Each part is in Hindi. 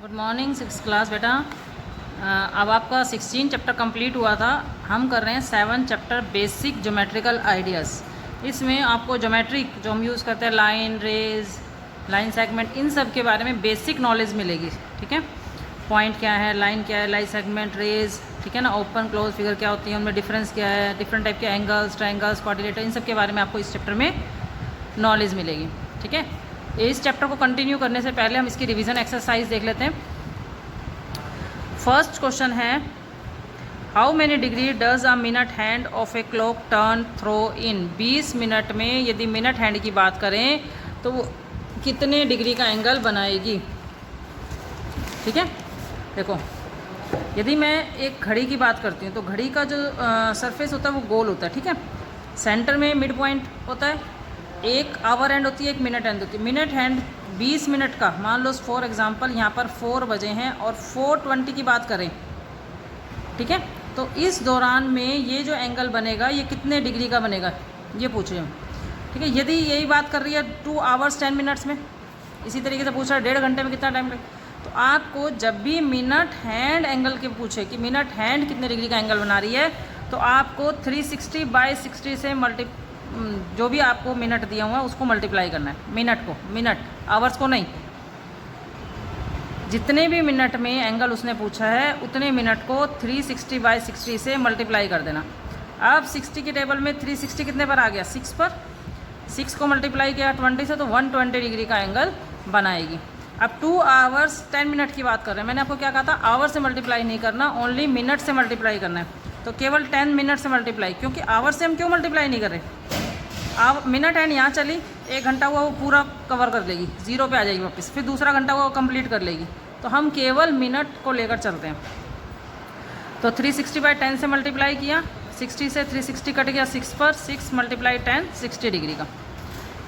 गुड मॉर्निंग सिक्स क्लास बेटा। अब आपका 16 चैप्टर कंप्लीट हुआ था। हम कर रहे हैं 7 चैप्टर बेसिक ज्योमेट्रिकल आइडियाज़। इसमें आपको ज्योमेट्रिक जो हम यूज़ करते हैं लाइन, रेज, लाइन सेगमेंट, इन सब के बारे में बेसिक नॉलेज मिलेगी। ठीक है, पॉइंट क्या है, लाइन क्या है, लाइन सेगमेंट, रेज, ठीक है ना, ओपन क्लोज फिगर क्या होती है, उनमें डिफरेंस क्या है, डिफरेंट टाइप के एंगल्स, ट्रायंगल्स, क्वाड्रिलेटरल, इन सब के बारे में आपको इस चैप्टर में नॉलेज मिलेगी। ठीक है, इस चैप्टर को कंटिन्यू करने से पहले हम इसकी रिवीजन एक्सरसाइज देख लेते हैं। फर्स्ट क्वेश्चन है, how many degree does a minute hand of a clock turn through in. 20 minute में यदि मिनट हैंड की बात करें तो वो कितने डिग्री का एंगल बनाएगी। ठीक है, देखो यदि मैं एक घड़ी की बात करती हूँ तो घड़ी का जो सरफेस होता है वो गोल होता है। ठीक है, सेंटर में मिड पॉइंट होता है, एक आवर हैंड होती है, एक मिनट हैंड होती है। मिनट हैंड 20 मिनट का, मान लो फॉर एग्जांपल यहाँ पर 4 बजे हैं और 4:20 की बात करें, ठीक है, तो इस दौरान में ये जो एंगल बनेगा ये कितने डिग्री का बनेगा, ये पूछ रहे हैं। ठीक है, यदि यही बात कर रही है 2 आवर्स 10 मिनट्स में, इसी तरीके से पूछ रहा है 1.5 घंटे में कितना टाइम लगेगा, तो आपको जब भी मिनट हैंड एंगल के पूछे कि मिनट हैंड कितने डिग्री का एंगल बना रही है, तो आपको 360/60 से जो भी आपको मिनट दिया हुआ है उसको मल्टीप्लाई करना है। मिनट, आवर्स को नहीं। जितने भी मिनट में एंगल उसने पूछा है उतने मिनट को 360/60 से मल्टीप्लाई कर देना। अब 60 की टेबल में 360 कितने पर आ गया, 6 पर। 6 को मल्टीप्लाई किया 20 से तो 120 डिग्री का एंगल बनाएगी। अब 2 आवर्स 10 मिनट की बात कर रहे हैं। मैंने आपको क्या कहा था, आवर से मल्टीप्लाई नहीं करना, ओनली मिनट से मल्टीप्लाई करना है। तो केवल 10 मिनट से मल्टीप्लाई, क्योंकि आवर से हम क्यों मल्टीप्लाई नहीं कर रहे। अब मिनट हैंड यहाँ चली, 1 घंटा हुआ वो पूरा कवर कर लेगी, 0 पे आ जाएगी वापस, फिर दूसरा घंटा हुआ वो कंप्लीट कर लेगी। तो हम केवल मिनट को लेकर चलते हैं। तो 360/10 से मल्टीप्लाई किया, 60 से 360 कट गया 6 पर, 6 × 10 60 डिग्री का।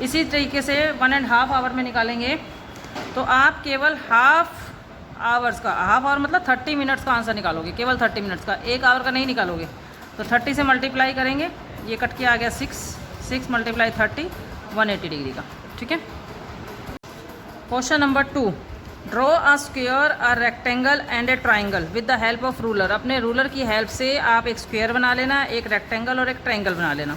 इसी तरीके से 1.5 आवर में निकालेंगे तो आप केवल हाफ आवर्स का, हाफ आवर मतलब 30 मिनट्स का आंसर निकालोगे, केवल 30 मिनट्स का, 1 आवर का नहीं निकालोगे। तो 30 से मल्टीप्लाई करेंगे, ये कट के आ गया 6 × 30 180 डिग्री का। ठीक है, question number 2, draw a square, a rectangle and A triangle with the help of ruler. अपने रूलर की हेल्प से आप एक स्क्वायर बना लेना, एक रेक्टेंगल और एक ट्राइंगल बना लेना।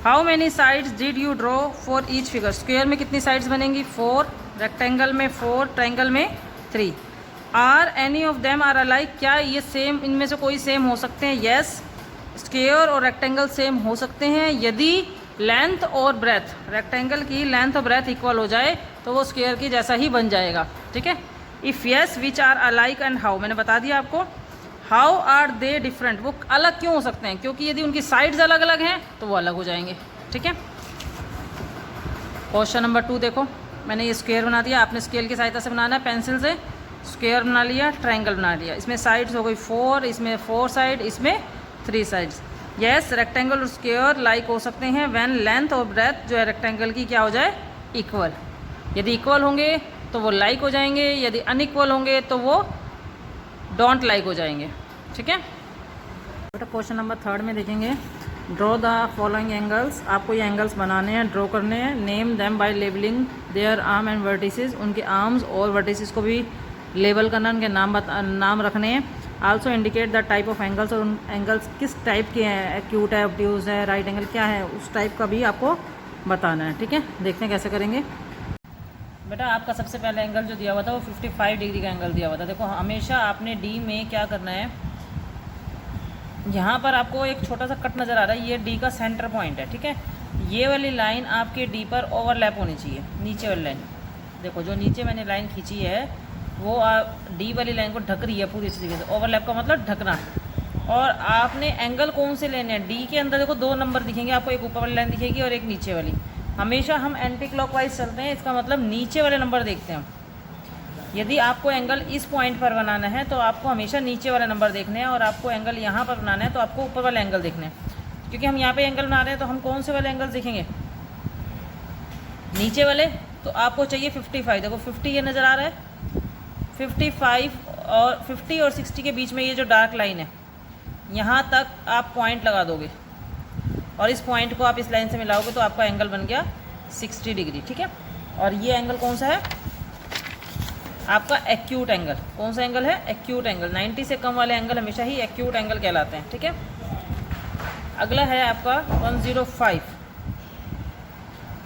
How many sides did you draw for each figure. Square में कितनी साइड्स बनेंगी, 4, रेक्टेंगल में 4, ट्राइंगल में 3। Are any of them are alike. क्या ये सेम, इनमें से कोई सेम हो सकते हैं। येस, स्क्वायर और रेक्टेंगल सेम हो सकते हैं यदि लेंथ और ब्रेथ, रेक्टेंगल की लेंथ और ब्रेथ इक्वल हो जाए तो वो स्क्वायर की जैसा ही बन जाएगा। ठीक है, if yes which are alike and how. मैंने बता दिया आपको। हाउ आर दे डिफरेंट, वो अलग क्यों हो सकते हैं, क्योंकि यदि उनकी साइड्स अलग अलग हैं तो वो अलग हो जाएंगे। ठीक है, क्वेश्चन नंबर 2 देखो, मैंने ये स्क्वायर बना दिया, आपने स्केल की सहायता से बनाना है, पेंसिल से स्क्वायर बना लिया, ट्राइंगल बना लिया। इसमें साइड्स हो गई 4, इसमें 4 साइड, इसमें 3 साइड्स। यस, रेक्टेंगल और स्क्वायर लाइक हो सकते हैं व्हेन लेंथ और ब्रेथ जो है रेक्टेंगल की क्या हो जाए, इक्वल। यदि इक्वल होंगे तो वो लाइक हो जाएंगे, यदि अनइक्वल होंगे तो वो डोंट लाइक हो जाएंगे। ठीक है, बेटा क्वेश्चन नंबर 3 में देखेंगे, ड्रॉ द फॉलोइंग एंगल्स। आपको ये एंगल्स बनाने हैं, ड्रॉ करने हैं। Name them by labelling their arm and vertices. उनके आर्म्स और वर्टिसेस को भी लेबल करना, उनके नाम रखने हैं। Also indicate the type of angles, और उन एंगल्स किस टाइप के हैं, एक्यूट है, ऑब्ट्यूज है, राइट एंगल क्या है, उस टाइप का भी आपको बताना है। ठीक है, देखते हैं कैसे करेंगे। बेटा आपका सबसे पहला एंगल जो दिया हुआ था वो 55 डिग्री का एंगल दिया हुआ था। देखो हमेशा आपने डी में क्या करना है, यहाँ पर आपको एक छोटा सा कट नज़र आ रहा है, ये डी का सेंटर पॉइंट है। ठीक है, ये वाली लाइन आपके डी पर ओवरलैप होनी चाहिए, नीचे वाली लाइन। देखो जो नीचे मैंने लाइन खींची है वो डी वाली लाइन को ढक रही है पूरी तरीके से। ओवरलैप का मतलब ढकना। और आपने एंगल कौन से लेने हैं, डी के अंदर देखो 2 नंबर दिखेंगे आपको, एक ऊपर वाली लाइन दिखेगी और एक नीचे वाली। हमेशा हम एंटी क्लॉकवाइज चलते हैं, इसका मतलब नीचे वाले नंबर देखते हैं। यदि आपको एंगल इस पॉइंट पर बनाना है तो आपको हमेशा नीचे वाले नंबर देखने हैं, और आपको एंगल यहाँ पर बनाना है तो आपको ऊपर वाले एंगल देखने हैं। क्योंकि हम यहाँ पे एंगल बना रहे हैं तो हम कौन से वाले एंगल देखेंगे, नीचे वाले। तो आपको चाहिए 55। देखो 50 ये नज़र आ रहा है, 55 और 50 और 60 के बीच में ये जो डार्क लाइन है, यहाँ तक आप पॉइंट लगा दोगे और इस पॉइंट को आप इस लाइन से मिलाओगे तो आपका एंगल बन गया 60 डिग्री। ठीक है, और ये एंगल कौन सा है, आपका एक्यूट एंगल। कौन सा एंगल है? Acute angle. 90 से कम वाले एंगल हमेशा ही एक्यूट एंगल कहलाते हैं, ठीक है। अगला है आपका 105,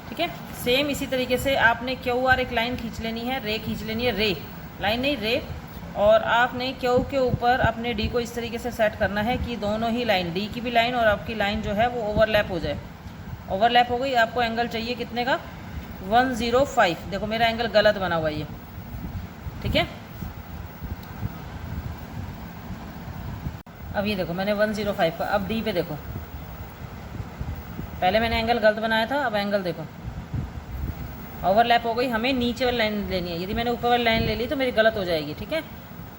ठीक है। सेम इसी तरीके से आपने क्यू आर एक लाइन खींच लेनी है, रे खींच लेनी है, रे लाइन नहीं रे, और आपने क्यू के ऊपर अपने डी को इस तरीके से सेट करना है कि दोनों ही लाइन, डी की भी लाइन और आपकी लाइन जो है वो ओवरलैप हो जाए। ओवरलैप हो गई, आपको एंगल चाहिए कितने का? 105। देखो मेरा एंगल गलत बना हुआ है ये, ठीक है। अब ये देखो मैंने 105 का, अब डी पे देखो, पहले मैंने एंगल गलत बनाया था, अब एंगल देखो ओवरलैप हो गई। हमें नीचे वाली लाइन लेनी है, यदि मैंने ऊपर वाली लाइन ले ली तो मेरी गलत हो जाएगी, ठीक है।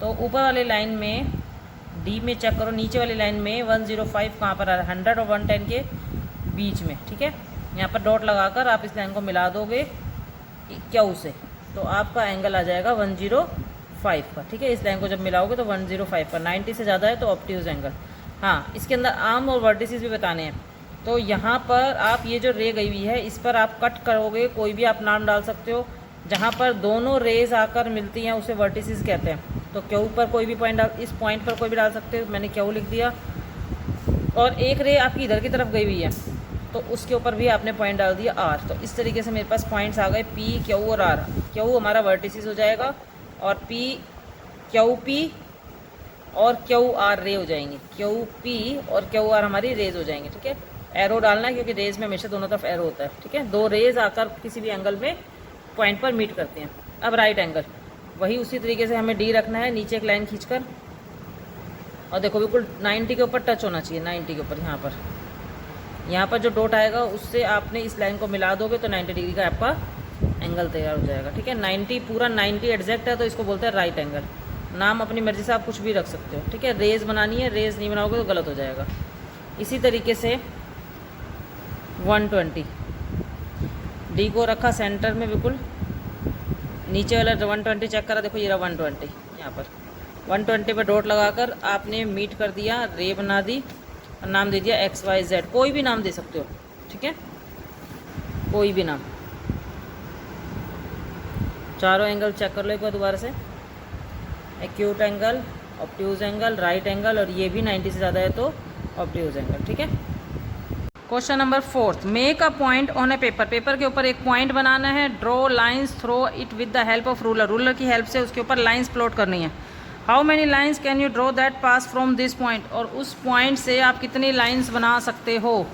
तो ऊपर वाली लाइन में डी में चेक करो, नीचे वाली लाइन में 105 कहाँ पर आ रहा है? 100 और 110 के बीच में, ठीक है। यहाँ पर डॉट लगाकर आप इस लाइन को मिला दोगे क्यू से, तो आपका एंगल आ जाएगा 105 का, ठीक है। इस लाइन को जब मिलाओगे तो 105 का, 90 से ज़्यादा है तो ऑब्ट्यूज एंगल। हाँ, इसके अंदर आर्म और वर्टिसेस भी बताने हैं। तो यहाँ पर आप ये जो रे गई हुई है इस पर आप कट करोगे, कोई भी आप नाम डाल सकते हो। जहाँ पर दोनों रेज आकर मिलती हैं उसे वर्टिसेस कहते हैं। तो क्यू पर कोई भी पॉइंट डाल, इस पॉइंट पर कोई भी डाल सकते हो, मैंने क्यू लिख दिया। और एक रे आपकी इधर की तरफ गई हुई है तो उसके ऊपर भी आपने पॉइंट डाल दिया आर। तो इस तरीके से मेरे पास पॉइंट्स आ गए पी, क्यू और आर। क्यू हमारा वर्टिसेस हो जाएगा और पी, क्यू पी और क्यू आर रे हो जाएंगे। क्यू पी और क्यू आर हमारी रेज हो जाएंगे, ठीक है। एरो डालना है क्योंकि रेज में हमेशा दोनों तरफ एरो होता है, ठीक है। दो रेज आकर किसी भी एंगल में पॉइंट पर मीट करते हैं। अब राइट एंगल, वही उसी तरीके से हमें डी रखना है, नीचे एक लाइन खींचकर, और देखो बिल्कुल 90 के ऊपर टच होना चाहिए, 90 के ऊपर। यहाँ पर जो डॉट आएगा उससे आपने इस लाइन को मिला दोगे तो 90 डिग्री का आपका एंगल तैयार हो जाएगा, ठीक है। 90 पूरा 90 एग्जैक्ट है तो इसको बोलते हैं राइट एंगल। नाम अपनी मर्जी से आप कुछ भी रख सकते हो, ठीक है। रेज बनानी है, रेज नहीं बनाओगे तो गलत हो जाएगा। इसी तरीके से 120, डी को रखा सेंटर में, बिल्कुल नीचे वाला 120 चेक करा, देखो ये रहा 120। यहाँ पर 120 पर डॉट लगाकर आपने मीट कर दिया, रे बना दी और नाम दे दिया XYZ। कोई भी नाम दे सकते हो, ठीक है, कोई भी नाम। चारों एंगल चेक कर लो एक बार दोबारा से, acute angle, obtuse angle, right angle, और ये भी 90 से ज़्यादा है तो ऑब्ट्यूज एंगल, ठीक है। Question number 4, make a point on a paper. Paper के ऊपर एक पॉइंट बनाना है। Draw lines through it with the help of ruler. Ruler की हेल्प से उसके ऊपर लाइन्स प्लॉट करनी है। How many lines can you draw that pass from this point. और उस पॉइंट से आप कितनी लाइन्स बना सकते हो।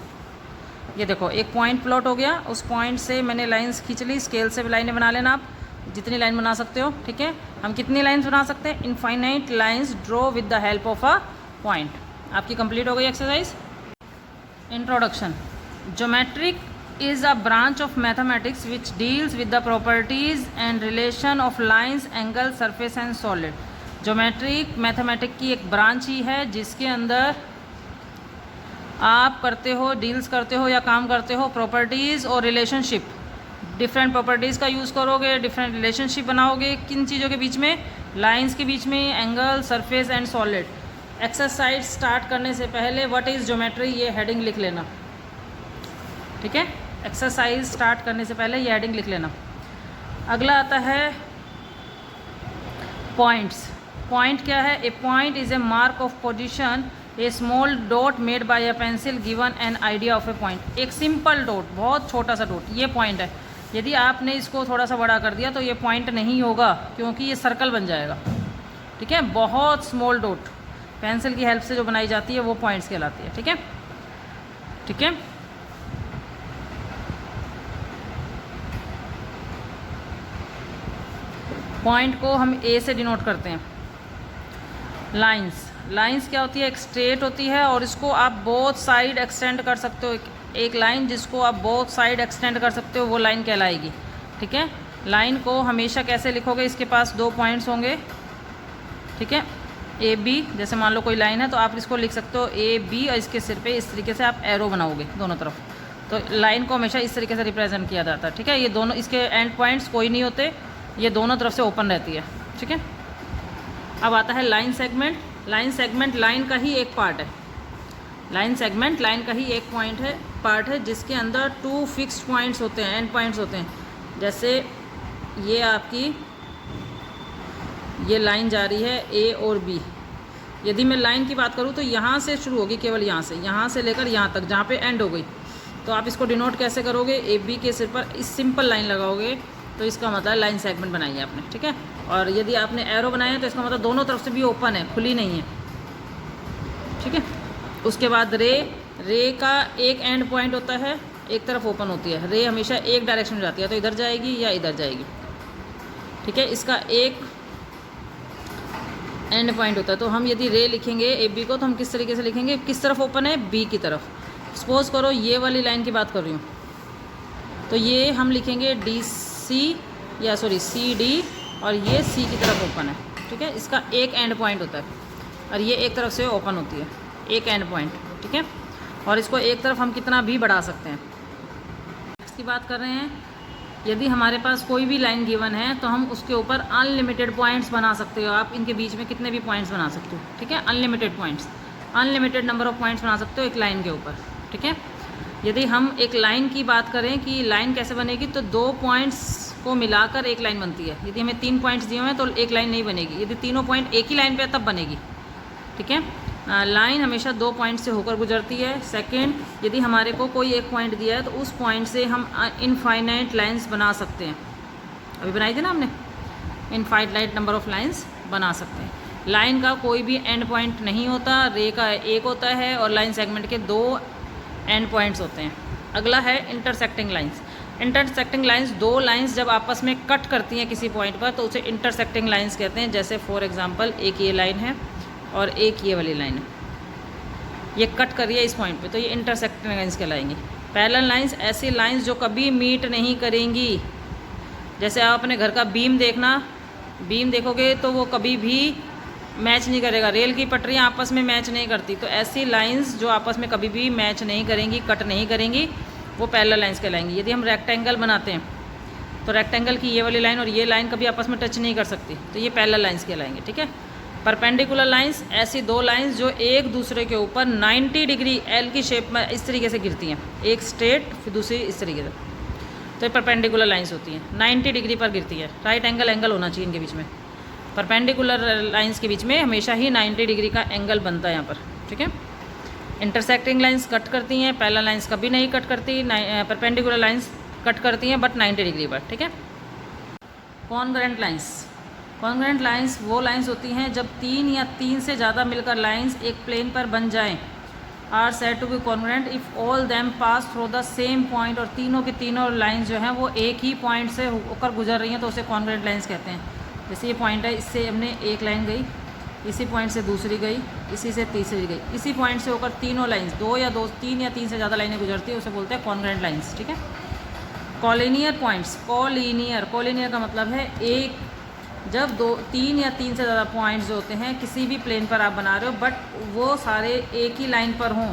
ये देखो एक पॉइंट प्लॉट हो गया, उस पॉइंट से मैंने लाइन्स खींच ली। स्केल से भी लाइनें बना लेना, आप जितनी लाइन बना सकते हो, ठीक है। हम कितनी लाइन्स बना सकते हैं? Infinite lines draw with the help of a point. आपकी कंप्लीट हो गई exercise. Introduction. Geometric is a branch of mathematics which deals with the properties and relation of lines, angles, surface and solid. Geometric mathematic की एक ब्रांच ही है जिसके अंदर आप करते हो, डील्स करते हो या काम करते हो प्रॉपर्टीज़ और रिलेशनशिप। डिफरेंट प्रॉपर्टीज़ का यूज़ करोगे, डिफरेंट रिलेशनशिप बनाओगे। किन चीज़ों के बीच में? लाइंस के बीच में, angle, surface and solid. Exercise start करने से पहले व्हाट इज़ ज्योमेट्री, ये हेडिंग लिख लेना, ठीक है। एक्सरसाइज स्टार्ट करने से पहले ये हेडिंग लिख लेना। अगला आता है पॉइंट्स। पॉइंट क्या है? A point is a mark of position, a small dot made by a pencil given an idea of a point. एक सिंपल डॉट, बहुत छोटा सा डॉट, ये पॉइंट है। यदि आपने इसको थोड़ा सा बड़ा कर दिया तो ये पॉइंट नहीं होगा क्योंकि ये सर्कल बन जाएगा, ठीक है। बहुत स्मॉल डॉट पेंसिल की हेल्प से जो बनाई जाती है वो पॉइंट्स कहलाती है, ठीक है, ठीक है। पॉइंट को हम ए से डिनोट करते हैं। लाइंस, लाइंस क्या होती है? एक स्ट्रेट होती है और इसको आप बोथ साइड एक्सटेंड कर सकते हो। एक लाइन जिसको आप बोथ साइड एक्सटेंड कर सकते हो वो लाइन कहलाएगी, ठीक है। लाइन को हमेशा कैसे लिखोगे? इसके पास दो पॉइंट्स होंगे, ठीक है, ए बी। जैसे मान लो कोई लाइन है तो आप इसको लिख सकते हो ए बी, और इसके सिर पे इस तरीके से आप एरो बनाओगे दोनों तरफ। तो लाइन को हमेशा इस तरीके से रिप्रेजेंट किया जाता है, ठीक है। ये दोनों, इसके एंड पॉइंट्स कोई नहीं होते, ये दोनों तरफ से ओपन रहती है, ठीक है। अब आता है line segment. Line segment line का ही एक पार्ट है। लाइन सेगमेंट लाइन का ही एक पॉइंट है, पार्ट है, जिसके अंदर टू फिक्स्ड पॉइंट्स होते हैं, एंड पॉइंट्स होते हैं। जैसे ये आपकी ये लाइन जा रही है ए और बी। यदि मैं लाइन की बात करूँ तो यहाँ से शुरू होगी, केवल यहाँ से लेकर यहाँ तक जहाँ पे एंड हो गई। तो आप इसको डिनोट कैसे करोगे, ए बी के सिर पर इस सिंपल लाइन लगाओगे तो इसका मतलब लाइन सेगमेंट बनाई है आपने, ठीक है। और यदि आपने एरो बनाया है तो इसका मतलब दोनों तरफ से भी ओपन है, खुली नहीं है, ठीक है। उसके बाद रे का एक एंड पॉइंट होता है, एक तरफ ओपन होती है। रे हमेशा एक डायरेक्शन में जाती है, तो इधर जाएगी या इधर जाएगी, ठीक है। इसका एक एंड पॉइंट होता है। तो हम यदि रे लिखेंगे ए बी को तो हम किस तरीके से लिखेंगे, किस तरफ ओपन है, बी की तरफ। सपोज करो ये वाली लाइन की बात कर रही हूँ, तो ये हम लिखेंगे डी सी या सॉरी सी डी, और ये सी की तरफ ओपन है, ठीक है। इसका एक एंड पॉइंट होता है और ये एक तरफ से ओपन होती है, एक एंड पॉइंट, ठीक है। और इसको एक तरफ हम कितना भी बढ़ा सकते हैं। इसकी बात कर रहे हैं, यदि हमारे पास कोई भी लाइन गिवन है तो हम उसके ऊपर अनलिमिटेड पॉइंट्स बना सकते हो। आप इनके बीच में कितने भी पॉइंट्स बना सकते हो, ठीक है। Unlimited points, unlimited number of points बना सकते हो एक लाइन के ऊपर, ठीक है। यदि हम एक लाइन की बात करें कि लाइन कैसे बनेगी, तो 2 पॉइंट्स को मिलाकर एक लाइन बनती है। यदि हमें 3 पॉइंट्स दिए हुए हैं तो एक लाइन नहीं बनेगी। यदि तीनों पॉइंट एक ही लाइन पे तब बनेगी, ठीक है। लाइन हमेशा 2 पॉइंट से होकर गुजरती है। सेकंड, यदि हमारे को कोई एक पॉइंट दिया है तो उस पॉइंट से हम इनफाइनाइट लाइंस बना सकते हैं। अभी बनाई थी ना हमने, इनफाइनाइट नंबर ऑफ लाइंस बना सकते हैं। लाइन का कोई भी एंड पॉइंट नहीं होता, रे का एक होता है और लाइन सेगमेंट के 2 एंड पॉइंट्स होते हैं। अगला है intersecting lines. Intersecting lines, 2 lines जब आपस में कट करती हैं किसी पॉइंट पर तो उसे इंटरसेक्टिंग लाइंस कहते हैं। जैसे फॉर एग्जांपल एक ये लाइन है और एक ये वाली लाइन है, ये कट कर रही है इस पॉइंट पे, तो ये इंटरसेक्टिंग लाइंस कहलाएंगी। पैरेलल लाइंस, ऐसी लाइंस जो कभी मीट नहीं करेंगी। जैसे आप अपने घर का बीम देखना, बीम देखोगे तो वो कभी भी मैच नहीं करेगा। रेल की पटरियाँ आपस में मैच नहीं करती, तो ऐसी लाइंस जो आपस में कभी भी मैच नहीं करेंगी, कट नहीं करेंगी, वो पैरेलल लाइंस कहलाएंगी। यदि हम रेक्टेंगल बनाते हैं तो रेक्टेंगल की ये वाली लाइन और ये लाइन कभी आपस में टच नहीं कर सकती, तो ये पैरेलल लाइंस कहलाएंगे, ठीक है। परपेंडिकुलर लाइंस, ऐसी 2 लाइंस जो एक दूसरे के ऊपर 90 डिग्री एल की शेप में इस तरीके से गिरती हैं, एक स्ट्रेट फिर दूसरी इस तरीके से, तो ये परपेंडिकुलर लाइंस होती हैं, 90 डिग्री पर गिरती है। राइट एंगल होना चाहिए इनके बीच में। परपेंडिकुलर लाइंस के बीच में हमेशा ही 90 डिग्री का एंगल बनता है यहाँ पर, ठीक है। इंटरसेक्टिंग लाइंस कट करती हैं, पैरेलल लाइंस कभी नहीं कट करती। परपेंडिकुलर लाइंस कट करती हैं बट 90 डिग्री पर, ठीक है। कॉन्ग्रुएंट लाइंस, कॉन्ग्रुएंट लाइंस वो लाइंस होती हैं जब 3 या 3 से ज़्यादा मिलकर लाइंस एक प्लेन पर बन जाएं। Are said to be congruent if all them pass through the same point, और तीनों की तीनों लाइंस जो हैं वो एक ही पॉइंट से होकर गुजर रही हैं तो उसे कॉन्ग्रुएंट लाइंस कहते हैं। जैसे ये पॉइंट है, इससे हमने एक लाइन गई, इसी पॉइंट से दूसरी गई, इसी से तीसरी गई, इसी पॉइंट से होकर तीनों लाइंस 3 या 3 से ज़्यादा लाइनें गुजरती है, उसे बोलते हैं कॉन्ग्रुएंट लाइंस, ठीक है। कॉलिनियर पॉइंट्स, कॉलिनियर का मतलब है एक, जब 3 या 3 से ज़्यादा पॉइंट्स जो होते हैं किसी भी प्लेन पर आप बना रहे हो बट वो सारे एक ही लाइन पर हों।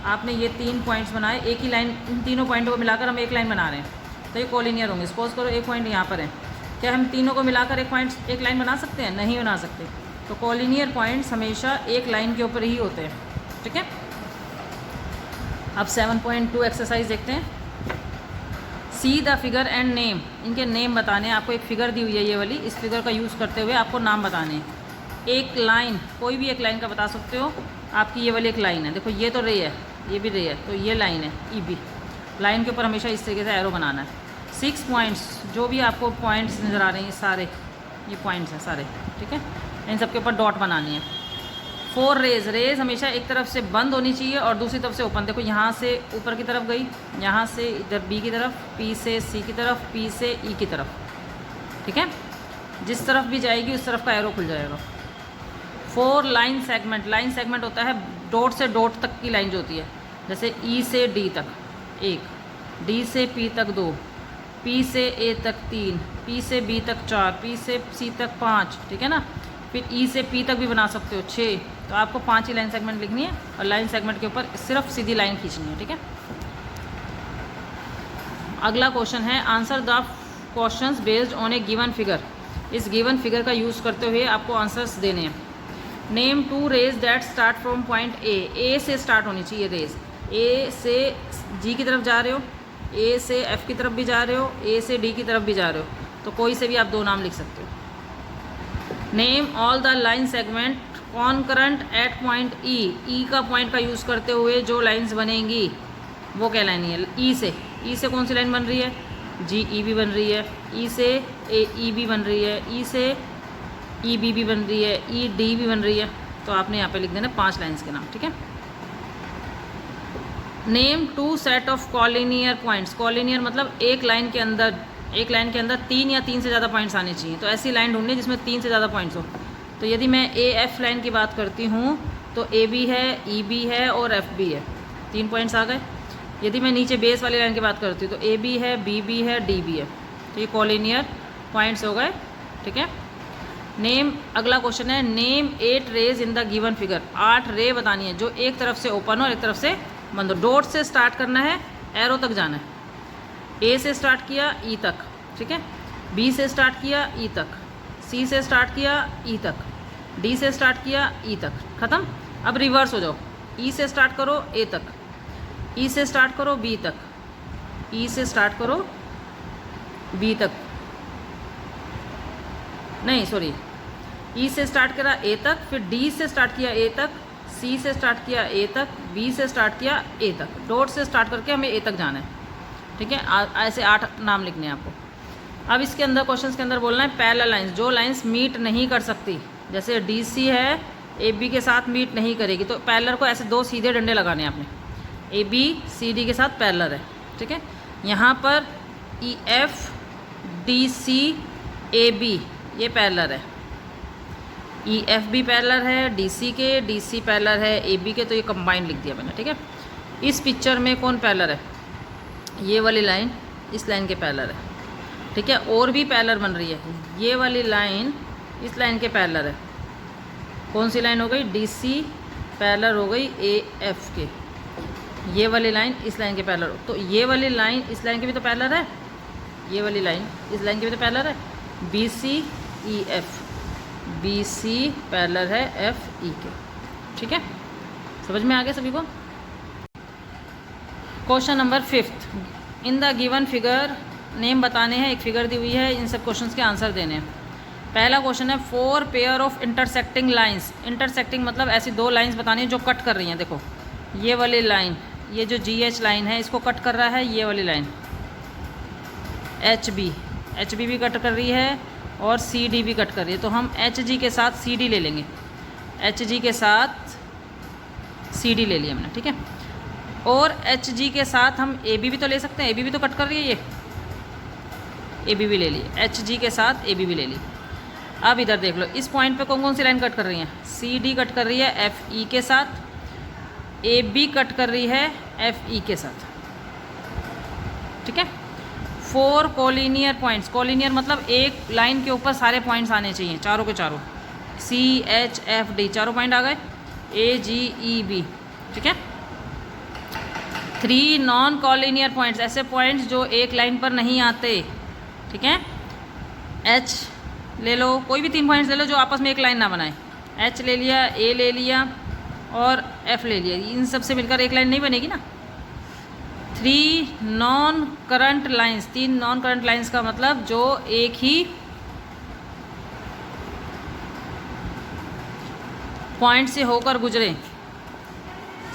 आपने ये 3 पॉइंट्स बनाए, एक ही लाइन, इन तीनों पॉइंटों को मिलाकर हम एक लाइन बना रहे हैं, तो ये कॉलिनियर होंगे। सपोज करो एक पॉइंट यहाँ पर है, क्या हम तीनों को मिलाकर एक लाइन बना सकते हैं? नहीं बना सकते। तो कॉलिनियर पॉइंट्स हमेशा एक लाइन के ऊपर ही होते हैं, ठीक है। अब 7.2 एक्सरसाइज देखते हैं। See the figure and name, इनके नेम बताने हैं आपको। एक फिगर दी हुई है ये वाली, इस फिगर का यूज़ करते हुए आपको नाम बताने हैं। एक लाइन, कोई भी एक लाइन का बता सकते हो। आपकी ये वाली एक लाइन है, देखो ये तो रे है, ये भी रे है, तो ये लाइन है ई बी। लाइन के ऊपर हमेशा इस तरीके से एरो बनाना है। 6 पॉइंट्स, जो भी आपको पॉइंट्स नज़र आ रहे हैं सारे ये पॉइंट्स हैं सारे, ठीक है। इन सब के ऊपर डॉट बनानी है। 4 रेज हमेशा एक तरफ से बंद होनी चाहिए और दूसरी तरफ से ओपन। देखो यहाँ से ऊपर की तरफ गई, यहाँ से इधर बी की तरफ, पी से सी की तरफ, पी से ई की तरफ, ठीक है। जिस तरफ भी जाएगी उस तरफ का एरो खुल जाएगा। 4 लाइन सेगमेंट, लाइन सेगमेंट होता है डॉट से डॉट तक की लाइन जो होती है। जैसे ई से डी तक 1, डी से पी तक 2, पी से ए तक 3, पी से बी तक 4, पी से सी तक 5, ठीक है ना। फिर ई से पी तक भी बना सकते हो 6। तो आपको 5 ही लाइन सेगमेंट लिखनी है और लाइन सेगमेंट के ऊपर सिर्फ सीधी लाइन खींचनी है, ठीक है। अगला क्वेश्चन है answer the questions based on a given figure. इस गिवन फिगर का यूज़ करते हुए आपको आंसर्स देने हैं। Name 2 rays that start from point A से स्टार्ट होनी चाहिए रेज। ए से जी की तरफ जा रहे हो, ए से एफ की तरफ भी जा रहे हो, ए से डी की तरफ भी जा रहे हो, तो कोई से भी आप 2 नाम लिख सकते हो। Name all the line segment concurrent at point E, E का पॉइंट का यूज़ करते हुए जो लाइंस बनेंगी वो कहलानी है। ई से कौन सी लाइन बन रही है? जी ई बी बन रही है। ई से ए ई बी बन रही है। ई से ई बी भी बन रही है। ई डी भी बन रही है। तो आपने यहाँ पे लिख देना 5 लाइंस के नाम, ठीक है। Name 2 set of collinear points. Collinear मतलब एक लाइन के अंदर 3 या 3 से ज़्यादा पॉइंट्स आने चाहिए। तो ऐसी लाइन ढूंढनी जिसमें 3 से ज़्यादा पॉइंट्स हो। तो यदि मैं ए एफ लाइन की बात करती हूँ तो ए बी है, ई बी है और एफ बी है, 3 पॉइंट्स आ गए। यदि मैं नीचे बेस वाली लाइन की बात करती हूँ तो ए बी है, बी बी है, डी बी है। तो ये कॉलिनियर पॉइंट्स हो गए, ठीक है। नेम, अगला क्वेश्चन है name 8 rays in the given figure. 8 ray बतानी है जो एक तरफ से ओपन हो और एक तरफ से बंद हो। डॉट से स्टार्ट करना है, एरो तक जाना है। ए से स्टार्ट किया ई तक, ठीक है। बी से स्टार्ट किया ई तक, सी से स्टार्ट किया ई तक, डी से स्टार्ट किया ई तक, ख़त्म। अब रिवर्स हो जाओ, ई से स्टार्ट करो ए तक, ई से स्टार्ट करो बी तक, ई से स्टार्ट करो बी तक, नहीं सॉरी, ई से स्टार्ट करा ए तक, फिर डी से स्टार्ट किया ए तक, सी से स्टार्ट किया ए तक, बी से स्टार्ट किया ए तक। डॉट से स्टार्ट करके हमें ए तक जाना है, ठीक है। ऐसे 8 नाम लिखने हैं आपको। अब इसके अंदर क्वेश्चंस के अंदर बोलना है पैरेलल लाइंस, जो लाइंस मीट नहीं कर सकती। जैसे डी सी है, ए बी के साथ मीट नहीं करेगी, तो पैरेलल को ऐसे 2 सीधे डंडे लगाने हैं आपने। ए बी सी डी के साथ पैरेलल है, ठीक है। यहाँ पर E F D C A B ये पैरेलल है। ई एफ भी पैरेलल है डी सी के, डी सी पैरेलल है ए बी के, तो ये कंबाइंड लिख दिया मैंने, ठीक है। इस पिक्चर में कौन पैरेलल है? ये वाली लाइन इस लाइन के पैरेलल है, ठीक है। और भी पैरेलल बन रही है, ये वाली लाइन इस लाइन के पैरेलल है। कौन सी लाइन हो गई? डी सी पैरेलल हो गई ए एफ के। ये वाली लाइन इस लाइन के पैरेलल, तो ये वाली लाइन इस लाइन की भी तो पैरेलल है, ये वाली लाइन इस लाइन की भी तो पैरेलल है। B C E F, B C parallel है एफ ई के, ठीक है। समझ में आ गया सभी को? Question number 5, in the given figure name बताने हैं। एक फिगर दी हुई है, इन सब क्वेश्चंस के आंसर देने हैं। पहला क्वेश्चन है 4 pair of intersecting lines. Intersecting मतलब ऐसी 2 लाइंस बतानी है जो कट कर रही हैं। देखो ये वाली लाइन, ये जो जी एच लाइन है इसको कट कर रहा है ये वाली लाइन एच बी भी कट कर रही है और सी डी भी कट कर रही है। तो हम एच जी के साथ सी डी ले लेंगे, एच जी के साथ सी डी ले लिया मैंने, ठीक है। और एच जी के साथ हम ए बी भी तो ले सकते हैं, ए बी भी तो कट कर रही है, ये ए बी भी ले ली, एच जी के साथ ए बी भी ले ली। अब इधर देख लो, इस पॉइंट पे कौन कौन सी लाइन कट कर रही हैं? सी डी कट कर रही है एफ ई के साथ, ए बी कट कर रही है एफ ई के साथ, ठीक है। 4 कोलिनियर पॉइंट्स, कोलिनियर मतलब एक लाइन के ऊपर सारे पॉइंट्स आने चाहिए, चारों के चारों। सी एच एफ डी चारों पॉइंट आ गए, ए जी ई बी, ठीक है। 3 नॉन कोलिनियर पॉइंट्स, ऐसे पॉइंट्स जो एक लाइन पर नहीं आते, ठीक है। एच ले लो, कोई भी 3 पॉइंट्स ले लो जो आपस में एक लाइन ना बनाए। एच ले लिया, ए ले लिया और एफ ले लिया, इन सब से मिलकर एक लाइन नहीं बनेगी ना। 3 non current lines, 3 non current lines का मतलब जो एक ही पॉइंट से होकर गुजरे।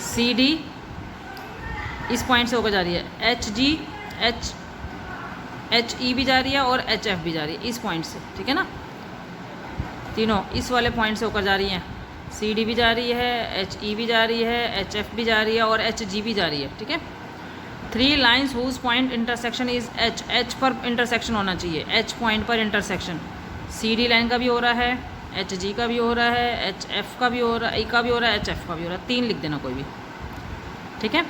सी डी इस पॉइंट से होकर जा रही है, एच जी एच ई भी जा रही है और एच एफ भी जा रही है इस पॉइंट से, ठीक है ना। तीनों इस वाले पॉइंट से होकर जा रही हैं। सी डी भी जा रही है, एच ई भी जा रही है, एच एफ भी जा रही है और एच जी भी जा रही है, ठीक है। 3 lines whose point intersection is H, H पर इंटरसेक्शन होना चाहिए, एच पॉइंट पर इंटरसेक्शन। सी डी लाइन का भी हो रहा है, एच जी का भी हो रहा है, एच एफ का भी हो रहा है, ई का भी हो रहा है, एच एफ का भी हो रहा है। 3 लिख देना कोई भी, ठीक है।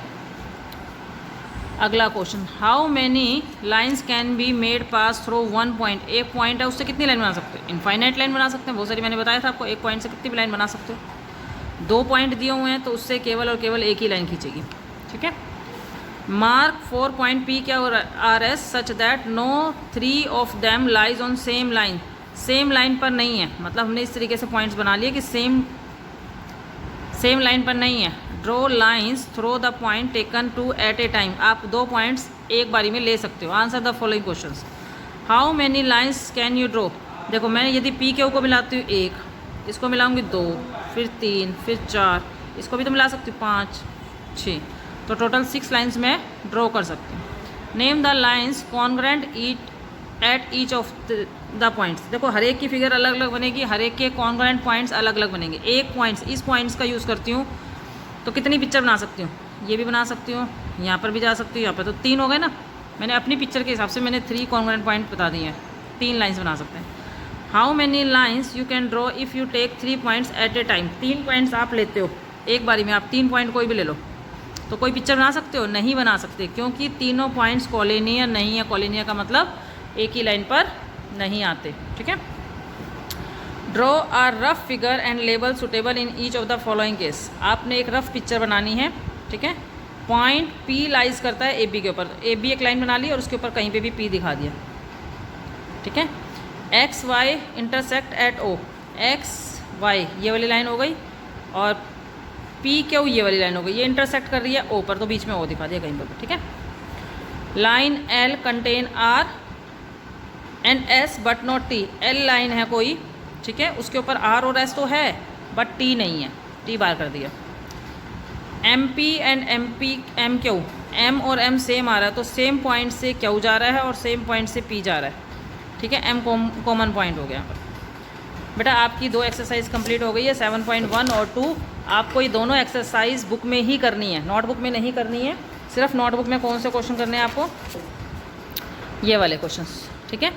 अगला question, how many lines can be made pass through 1 point. एक पॉइंट है उससे कितनी लाइन बना सकते हो? इनफाइनाइट लाइन बना सकते हैं, बहुत सारी मैंने बताया था आपको। एक पॉइंट से कितनी भी लाइन बना सकते हो। 2 पॉइंट दिए हुए हैं तो उससे केवल और केवल एक ही लाइन खींचेगी, ठीक है। Mark 4 point P Q R S such that no 3 of them lies on same line. Same line पर नहीं है, मतलब हमने इस तरीके से पॉइंट्स बना लिए कि सेम लाइन पर नहीं है। Draw lines through the point taken two at a time. आप 2 पॉइंट्स एक बारी में ले सकते हो। Answer the following questions. How many lines can you draw. देखो मैं यदि पी क्यू को मिलाती हूँ 1, इसको मिलाऊंगी 2, फिर 3, फिर 4, इसको भी तो मिला सकती हूँ 5, 6, तो टोटल 6 लाइन्स मैं ड्रॉ कर सकती हूँ। Name the lines congruent at each of the points. देखो हर एक की फिगर अलग अलग बनेगी, हर एक के कॉन्ग्रेंट पॉइंट्स अलग अलग बनेंगे। एक पॉइंट्स, इस पॉइंट्स का यूज़ करती हूँ तो कितनी पिक्चर बना सकती हूँ, ये भी बना सकती हूँ, यहाँ पर भी जा सकती हूँ, यहाँ पर तो 3 हो गए ना। मैंने अपनी पिक्चर के हिसाब से मैंने 3 कॉन्ग्रेंट पॉइंट बता दिए हैं, 3 लाइन्स बना सकते हैं। How many lines you can draw if you take 3 points at a time. 3 points आप लेते हो एक बारी में, आप 3 पॉइंट कोई भी ले लो, तो कोई पिक्चर बना सकते हो? नहीं बना सकते, क्योंकि तीनों पॉइंट्स कॉलिनियर नहीं है। कॉलिनियर का मतलब एक ही लाइन पर नहीं आते, ठीक है। Draw a rough figure and label suitable in each of the following case. आपने एक रफ पिक्चर बनानी है, ठीक है। पॉइंट पी लाइज करता है ए बी के ऊपर, ए बी एक लाइन बना ली और उसके ऊपर कहीं पे भी पी दिखा दिया, ठीक है। X Y intersect at O, X Y ये वाली लाइन हो गई और पी क्यू ये वाली लाइन हो गई, ये इंटरसेक्ट कर रही है ओ पर, तो बीच में ओ दिखा दिया कहीं पर, ठीक है। Line L contain R and S but not T. L line है कोई, ठीक है, उसके ऊपर आर और एस तो है बट टी नहीं है, टी बार कर दिया। M P and M Q, M और एम सेम आ रहा है तो सेम पॉइंट से क्यू जा रहा है और सेम पॉइंट से पी जा रहा है, ठीक है। एम कॉमन पॉइंट हो गया यहाँ पर। बेटा आपकी 2 एक्सरसाइज कंप्लीट हो गई है, 7.1 और 2। आपको ये दोनों एक्सरसाइज बुक में ही करनी है, नोटबुक में नहीं करनी है। सिर्फ नोटबुक में कौन से क्वेश्चन करने हैं आपको? ये वाले क्वेश्चंस, ठीक है।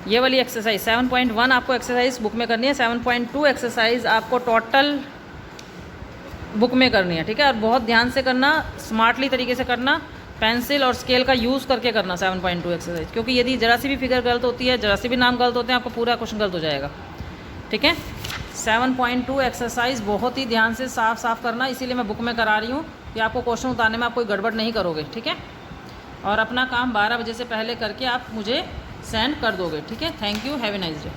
ये वाली एक्सरसाइज 7.1 आपको एक्सरसाइज बुक में करनी है, 7.2 एक्सरसाइज आपको टोटल बुक में करनी है, ठीक है। और बहुत ध्यान से करना, स्मार्टली तरीके से करना, पेंसिल और स्केल का यूज़ करके करना 7.2 एक्सरसाइज, क्योंकि यदि जरा सी भी फिगर गलत होती है, जरा सी भी नाम गलत होते हैं, आपको पूरा क्वेश्चन गलत हो जाएगा, ठीक है। 7.2 एक्सरसाइज बहुत ही ध्यान से साफ करना, इसीलिए मैं बुक में करा रही हूँ कि आपको क्वेश्चन उतारने में आप कोई गड़बड़ नहीं करोगे, ठीक है। और अपना काम 12 बजे से पहले करके आप मुझे सेंड कर दोगे, ठीक है। Thank you, have a nice day.